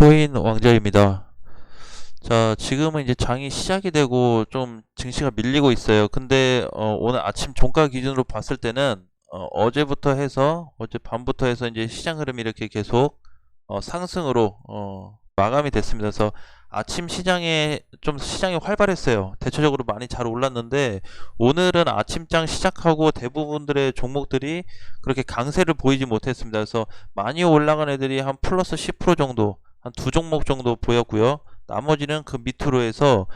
비트코인 왕자입니다. 자, 지금은 이제 장이 시작이 되고 좀 증시가 밀리고 있어요. 근데 오늘 아침 종가 기준으로 봤을 때는 어제부터 해서 어젯밤부터 해서 이제 시장 흐름이 이렇게 계속 상승으로 마감이 됐습니다. 그래서 아침 시장이 활발했어요. 대체적으로 많이 잘 올랐는데 오늘은 아침장 시작하고 대부분들의 종목들이 그렇게 강세를 보이지 못했습니다. 그래서 많이 올라간 애들이 한 플러스 10% 정도, 한 두 종목 정도 보였고요. 나머지는 그 밑으로 해서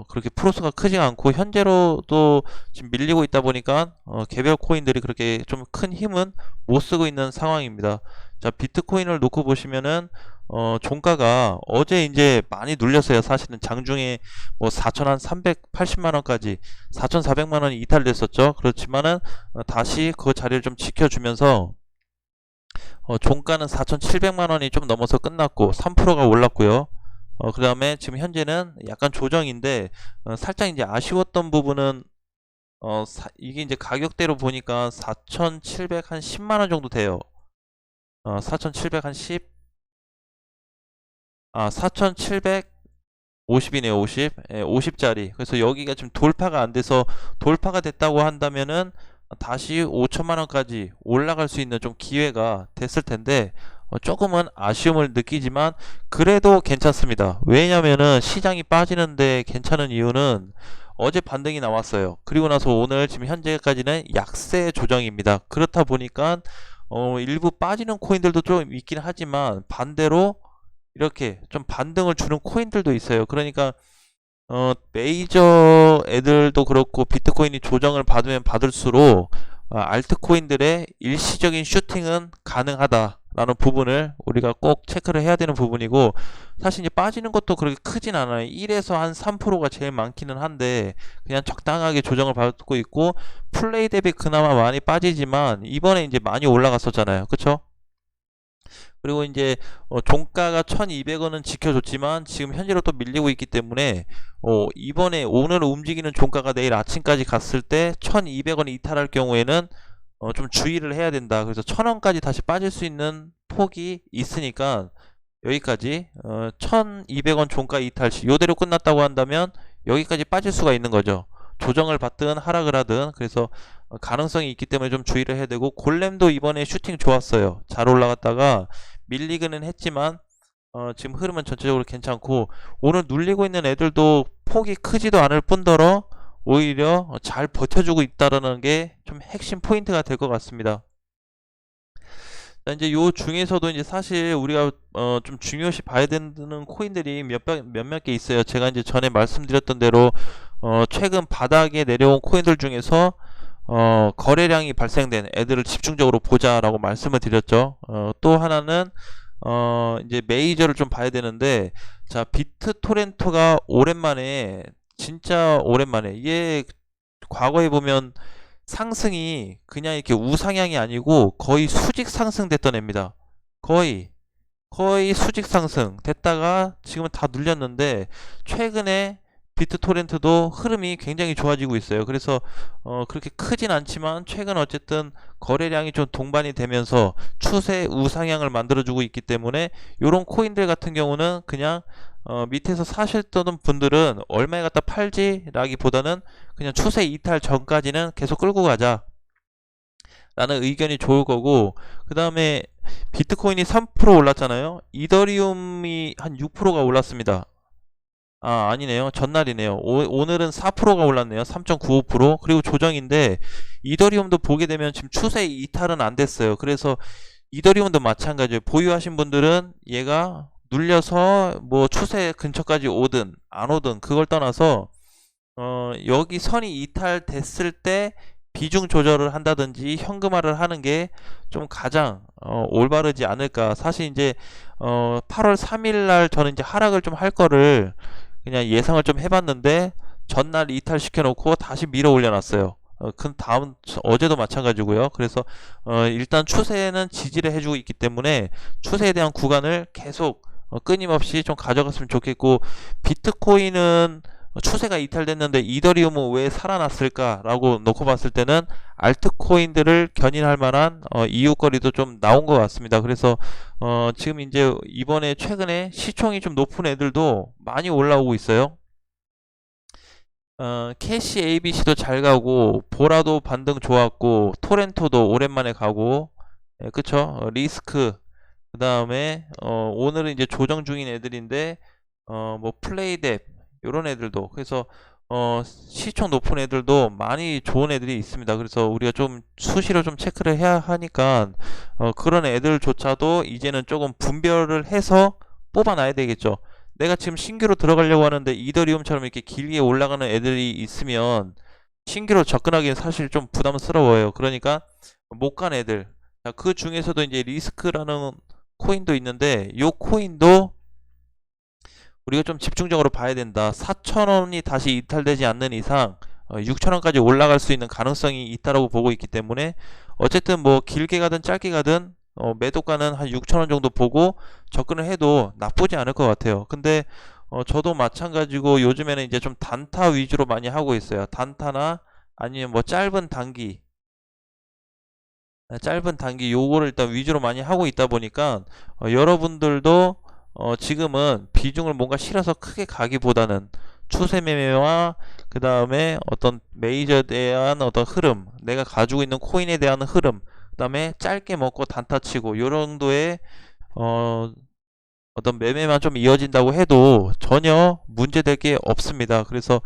그렇게 프로스가 크지 않고 현재로도 지금 밀리고 있다 보니까 개별 코인들이 그렇게 좀 큰 힘은 못 쓰고 있는 상황입니다. 자, 비트코인을 놓고 보시면은 종가가 어제 이제 많이 눌렸어요. 사실은 장중에 뭐 4,380만 원까지 4,400만 원이 이탈됐었죠. 그렇지만은 다시 그 자리를 좀 지켜주면서 종가는 4,700만 원이 좀 넘어서 끝났고 3%가 올랐고요. 그 다음에 지금 현재는 약간 조정인데 살짝 이제 아쉬웠던 부분은 이게 이제 가격대로 보니까 4,700 한 10만원 정도 돼요. 4,700 한 10, 4,750이네요. 50. 예, 50짜리. 그래서 여기가 지금 돌파가 안 돼서 돌파가 됐다고 한다면은 다시 5천만 원까지 올라갈 수 있는 좀 기회가 됐을 텐데 조금은 아쉬움을 느끼지만 그래도 괜찮습니다. 왜냐면은 시장이 빠지는데 괜찮은 이유는 어제 반등이 나왔어요. 그리고 나서 오늘 지금 현재까지는 약세 조정입니다. 그렇다 보니까 일부 빠지는 코인들도 좀 있긴 하지만 반대로 이렇게 좀 반등을 주는 코인들도 있어요. 그러니까 메이저 애들도 그렇고 비트코인이 조정을 받으면 받을수록 알트코인들의 일시적인 슈팅은 가능하다라는 부분을 우리가 꼭 체크를 해야 되는 부분이고, 사실 이제 빠지는 것도 그렇게 크진 않아요. 1에서 한 3%가 제일 많기는 한데 그냥 적당하게 조정을 받고 있고, 플레이 대비 그나마 많이 빠지지만 이번에 이제 많이 올라갔었잖아요. 그쵸? 그리고 이제 종가가 1200원은 지켜줬지만 지금 현재로 또 밀리고 있기 때문에 이번에 오늘 움직이는 종가가 내일 아침까지 갔을 때 1200원 이탈할 경우에는 좀 주의를 해야 된다. 그래서 1000원까지 다시 빠질 수 있는 폭이 있으니까 여기까지 1200원 종가 이탈 시 요대로 끝났다고 한다면 여기까지 빠질 수가 있는 거죠. 조정을 받든 하락을 하든. 그래서 가능성이 있기 때문에 좀 주의를 해야 되고, 골렘도 이번에 슈팅 좋았어요. 잘 올라갔다가 밀리기는 했지만 지금 흐름은 전체적으로 괜찮고, 오늘 눌리고 있는 애들도 폭이 크지도 않을 뿐더러 오히려 잘 버텨주고 있다는 게 좀 핵심 포인트가 될 것 같습니다. 이제 요 중에서도 이제 사실 우리가 좀 중요시 봐야 되는 코인들이 몇몇 개 있어요. 제가 이제 전에 말씀드렸던 대로 최근 바닥에 내려온 코인들 중에서 거래량이 발생된 애들을 집중적으로 보자라고 말씀을 드렸죠. 또 하나는 이제 메이저를 좀 봐야 되는데, 자, 비트토렌트가 오랜만에, 진짜 오랜만에, 얘 과거에 보면 상승이 그냥 이렇게 우상향이 아니고 거의 수직 상승됐던 애입니다. 거의 수직 상승 됐다가 지금은 다 눌렸는데, 최근에 비트토렌트도 흐름이 굉장히 좋아지고 있어요. 그래서 그렇게 크진 않지만 최근 어쨌든 거래량이 좀 동반이 되면서 추세 우상향을 만들어주고 있기 때문에 이런 코인들 같은 경우는 그냥 밑에서 사셨던 분들은 얼마에 갖다 팔지라기보다는 그냥 추세 이탈 전까지는 계속 끌고 가자 라는 의견이 좋을 거고, 그 다음에 비트코인이 3% 올랐잖아요. 이더리움이 한 6%가 올랐습니다. 아니네요. 전날이네요. 오늘은 4%가 올랐네요. 3.95%. 그리고 조정인데, 이더리움도 보게 되면 지금 추세 이탈은 안 됐어요. 그래서 이더리움도 마찬가지예요. 보유하신 분들은 얘가 눌려서 뭐 추세 근처까지 오든 안 오든 그걸 떠나서 여기 선이 이탈됐을 때 비중 조절을 한다든지 현금화를 하는 게 좀 가장 올바르지 않을까. 사실 이제 8월 3일 날 저는 이제 하락을 좀 할 거를 그냥 예상을 좀 해봤는데 전날 이탈시켜 놓고 다시 밀어 올려놨어요. 그 다음 어제도 마찬가지고요. 그래서 일단 추세는 지지를 해주고 있기 때문에 추세에 대한 구간을 계속 끊임없이 좀 가져갔으면 좋겠고, 비트코인은 추세가 이탈됐는데 이더리움은 왜 살아났을까라고 놓고 봤을 때는 알트코인들을 견인할 만한 이유거리도 좀 나온 것 같습니다. 그래서 지금 이제 이번에 최근에 시총이 좀 높은 애들도 많이 올라오고 있어요. 캐시 ABC도 잘 가고, 보라도 반등 좋았고, 토렌토도 오랜만에 가고, 예, 그쵸? 리스크, 그 다음에 오늘은 이제 조정 중인 애들인데, 뭐 플레이뎁 요런 애들도, 그래서 시총 높은 애들도 많이 좋은 애들이 있습니다. 그래서 우리가 좀 수시로 좀 체크를 해야 하니까 그런 애들조차도 이제는 조금 분별을 해서 뽑아놔야 되겠죠. 내가 지금 신규로 들어가려고 하는데 이더리움처럼 이렇게 길게 올라가는 애들이 있으면 신규로 접근하기는 사실 좀 부담스러워요. 그러니까 못 간 애들, 자, 그 중에서도 이제 리스크라는 코인도 있는데, 요 코인도 우리가 좀 집중적으로 봐야 된다. 4,000원이 다시 이탈되지 않는 이상 6,000원까지 올라갈 수 있는 가능성이 있다라고 보고 있기 때문에, 어쨌든 뭐 길게 가든 짧게 가든 매도가는 한 6,000원 정도 보고 접근을 해도 나쁘지 않을 것 같아요. 근데 저도 마찬가지고 요즘에는 이제 좀 단타 위주로 많이 하고 있어요. 단타나 아니면 뭐 짧은 단기 요거를 일단 위주로 많이 하고 있다 보니까 여러분들도 지금은 비중을 뭔가 실어서 크게 가기보다는 추세 매매와 그 다음에 어떤 메이저에 대한 어떤 흐름, 내가 가지고 있는 코인에 대한 흐름, 그 다음에 짧게 먹고 단타 치고 요 정도의 어, 어떤 매매만 좀 이어진다고 해도 전혀 문제될 게 없습니다. 그래서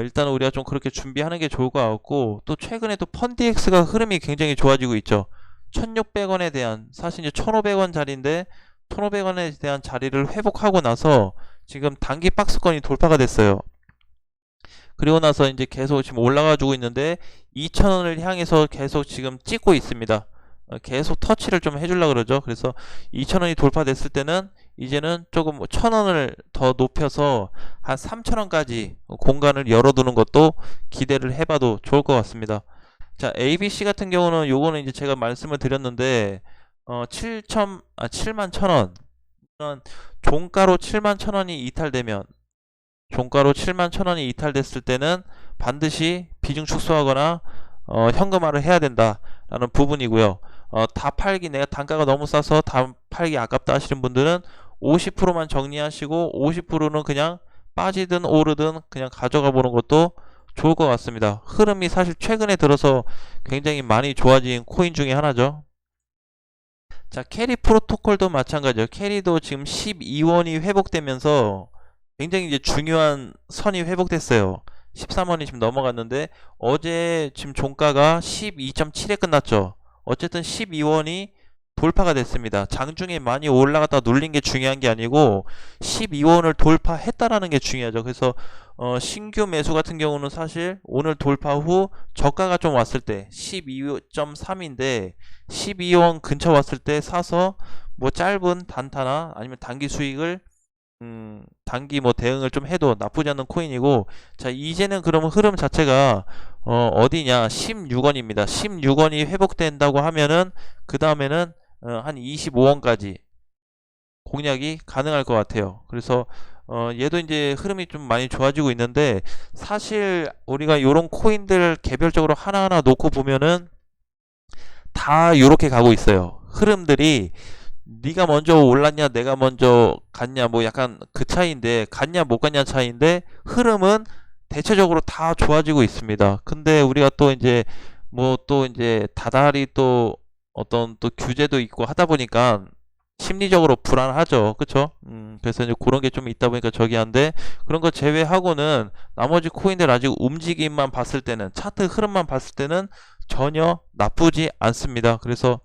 일단 우리가 좀 그렇게 준비하는 게 좋을 것 같고, 또 최근에 또 펀디엑스가 흐름이 굉장히 좋아지고 있죠. 1600원에 대한, 사실 이제 1500원 자리인데 1500원에 대한 자리를 회복하고 나서 지금 단기 박스권이 돌파가 됐어요. 그리고 나서 이제 계속 지금 올라가지고 있는데 2000원을 향해서 계속 지금 찍고 있습니다. 계속 터치를 좀 해주려고 그러죠. 그래서 2000원이 돌파됐을 때는 이제는 조금 1000원을 더 높여서 한 3000원까지 공간을 열어두는 것도 기대를 해봐도 좋을 것 같습니다. 자, ABC 같은 경우는 요거는 이제 제가 말씀을 드렸는데 7만 1000원, 종가로 7만 1000원이 이탈되면, 종가로 7만 1000원이 이탈됐을 때는 반드시 비중 축소하거나 현금화를 해야 된다라는 부분이고요. 다 팔기, 내가 단가가 너무 싸서 다 팔기 아깝다 하시는 분들은 50%만 정리하시고 50%는 그냥 빠지든 오르든 그냥 가져가 보는 것도 좋을 것 같습니다. 흐름이 사실 최근에 들어서 굉장히 많이 좋아진 코인 중에 하나죠. 자, 캐리 프로토콜도 마찬가지예요. 캐리도 지금 12원이 회복되면서 굉장히 이제 중요한 선이 회복됐어요. 13원이 지금 넘어갔는데 어제 지금 종가가 12.7에 끝났죠. 어쨌든 12원이 돌파가 됐습니다. 장중에 많이 올라갔다 눌린 게 중요한 게 아니고 12원을 돌파했다라는 게 중요하죠. 그래서 신규 매수 같은 경우는 사실 오늘 돌파 후 저가가 좀 왔을 때 12.3인데 12원 근처 왔을 때 사서 뭐 짧은 단타나 아니면 단기 수익을 단기 뭐 대응을 좀 해도 나쁘지 않는 코인이고, 자, 이제는 그러면 흐름 자체가 어디냐, 16원입니다. 16원이 회복된다고 하면은 그 다음에는 한 25원까지 공략이 가능할 것 같아요. 그래서 얘도 이제 흐름이 좀 많이 좋아지고 있는데, 사실 우리가 요런 코인들 개별적으로 하나하나 놓고 보면은 다 요렇게 가고 있어요. 흐름들이 네가 먼저 올랐냐 내가 먼저 갔냐 뭐 약간 그 차이인데, 갔냐 못 갔냐 차이인데 흐름은 대체적으로 다 좋아지고 있습니다. 근데 우리가 또 이제 뭐 또 이제 다달이 또 어떤 또 규제도 있고 하다 보니까 심리적으로 불안하죠. 그쵸? 그래서 이제 그런 게 좀 있다 보니까 저기 한데, 그런 거 제외하고는 나머지 코인들 아직 움직임만 봤을 때는, 차트 흐름만 봤을 때는 전혀 나쁘지 않습니다. 그래서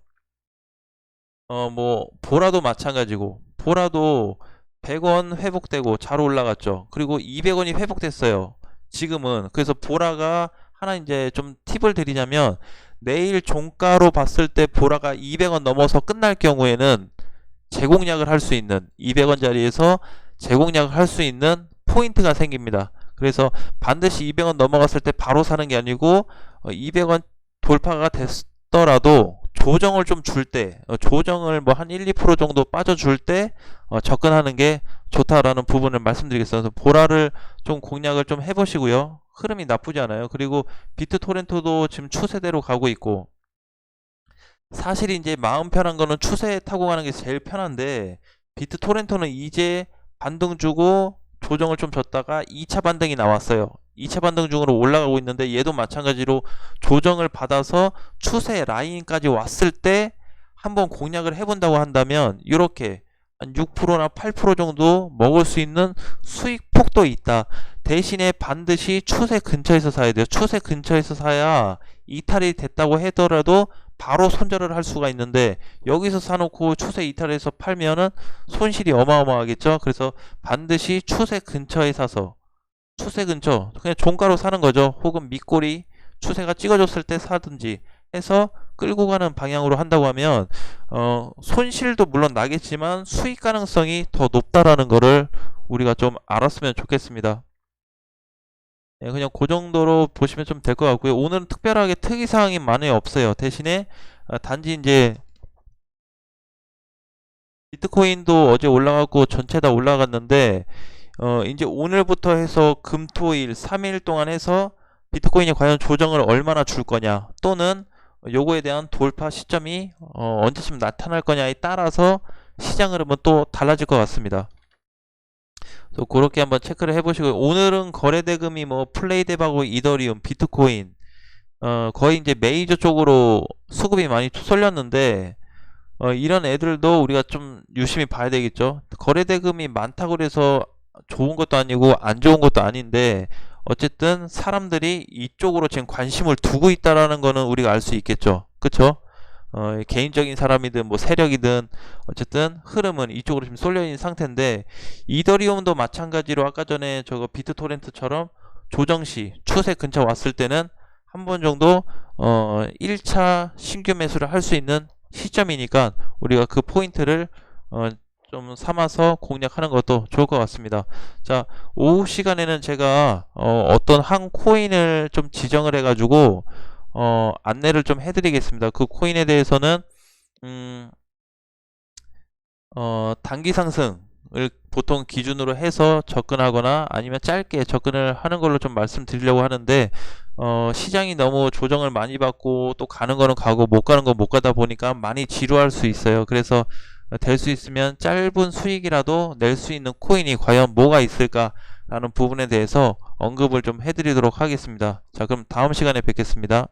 뭐 보라도 마찬가지고, 보라도 100원 회복되고 잘 올라갔죠. 그리고 200원이 회복됐어요. 지금은. 그래서 보라가 하나 이제 좀 팁을 드리자면, 내일 종가로 봤을 때 보라가 200원 넘어서 끝날 경우에는 재공략을 할 수 있는, 200원 자리에서 재공략을 할 수 있는 포인트가 생깁니다. 그래서 반드시 200원 넘어갔을 때 바로 사는 게 아니고 200원 돌파가 됐더라도 조정을 좀 줄 때, 조정을 뭐 한 1, 2% 정도 빠져줄 때 접근하는 게 좋다라는 부분을 말씀드리겠습니다. 그래서 보라를 좀 공략을 좀 해보시고요. 흐름이 나쁘지 않아요. 그리고 비트토렌토도 지금 추세대로 가고 있고, 사실 이제 마음 편한 거는 추세 타고 가는 게 제일 편한데, 비트토렌토는 이제 반등 주고 조정을 좀 줬다가 2차 반등이 나왔어요. 2차 반등 중으로 올라가고 있는데, 얘도 마찬가지로 조정을 받아서 추세 라인까지 왔을 때 한번 공략을 해본다고 한다면 이렇게 한 6%나 8% 정도 먹을 수 있는 수익 폭도 있다. 대신에 반드시 추세 근처에서 사야 돼요. 추세 근처에서 사야 이탈이 됐다고 하더라도 바로 손절을 할 수가 있는데, 여기서 사놓고 추세 이탈해서 팔면은 손실이 어마어마하겠죠. 그래서 반드시 추세 근처에 사서, 추세 근처 그냥 종가로 사는 거죠. 혹은 밑꼬리 추세가 찍어줬을 때 사든지 해서 끌고 가는 방향으로 한다고 하면 손실도 물론 나겠지만 수익 가능성이 더 높다라는 거를 우리가 좀 알았으면 좋겠습니다. 예, 그냥 그 정도로 보시면 좀 될 것 같고요. 오늘은 특별하게 특이사항이 많이 없어요. 대신에 단지 이제 비트코인도 어제 올라가고 전체 다 올라갔는데, 이제 오늘부터 해서 금, 토, 일 3일 동안 해서 비트코인이 과연 조정을 얼마나 줄 거냐, 또는 요거에 대한 돌파 시점이 언제쯤 나타날 거냐에 따라서 시장 흐름은 또 달라질 것 같습니다. 또 그렇게 한번 체크를 해보시고, 오늘은 거래 대금이 뭐 플레이뎁하고 이더리움, 비트코인 거의 이제 메이저 쪽으로 수급이 많이 쏠렸는데, 이런 애들도 우리가 좀 유심히 봐야 되겠죠. 거래 대금이 많다고 해서 좋은 것도 아니고 안 좋은 것도 아닌데, 어쨌든 사람들이 이쪽으로 지금 관심을 두고 있다라는 거는 우리가 알 수 있겠죠. 그쵸? 개인적인 사람이든 뭐 세력이든 어쨌든 흐름은 이쪽으로 지금 쏠려 있는 상태인데, 이더리움도 마찬가지로 아까 전에 저거 비트토렌트처럼 조정시 추세 근처 왔을 때는 한 번 정도 1차 신규 매수를 할 수 있는 시점이니까 우리가 그 포인트를 좀 삼아서 공략하는 것도 좋을 것 같습니다. 자, 오후 시간에는 제가 어떤 한 코인을 좀 지정을 해가지고 안내를 좀 해드리겠습니다. 그 코인에 대해서는 단기 상승을 보통 기준으로 해서 접근하거나 아니면 짧게 접근을 하는 걸로 좀 말씀드리려고 하는데, 시장이 너무 조정을 많이 받고 또 가는 거는 가고 못 가는 건 못 가다 보니까 많이 지루할 수 있어요. 그래서 될 수 있으면 짧은 수익이라도 낼 수 있는 코인이 과연 뭐가 있을까 라는 부분에 대해서 언급을 좀 해드리도록 하겠습니다. 자, 그럼 다음 시간에 뵙겠습니다.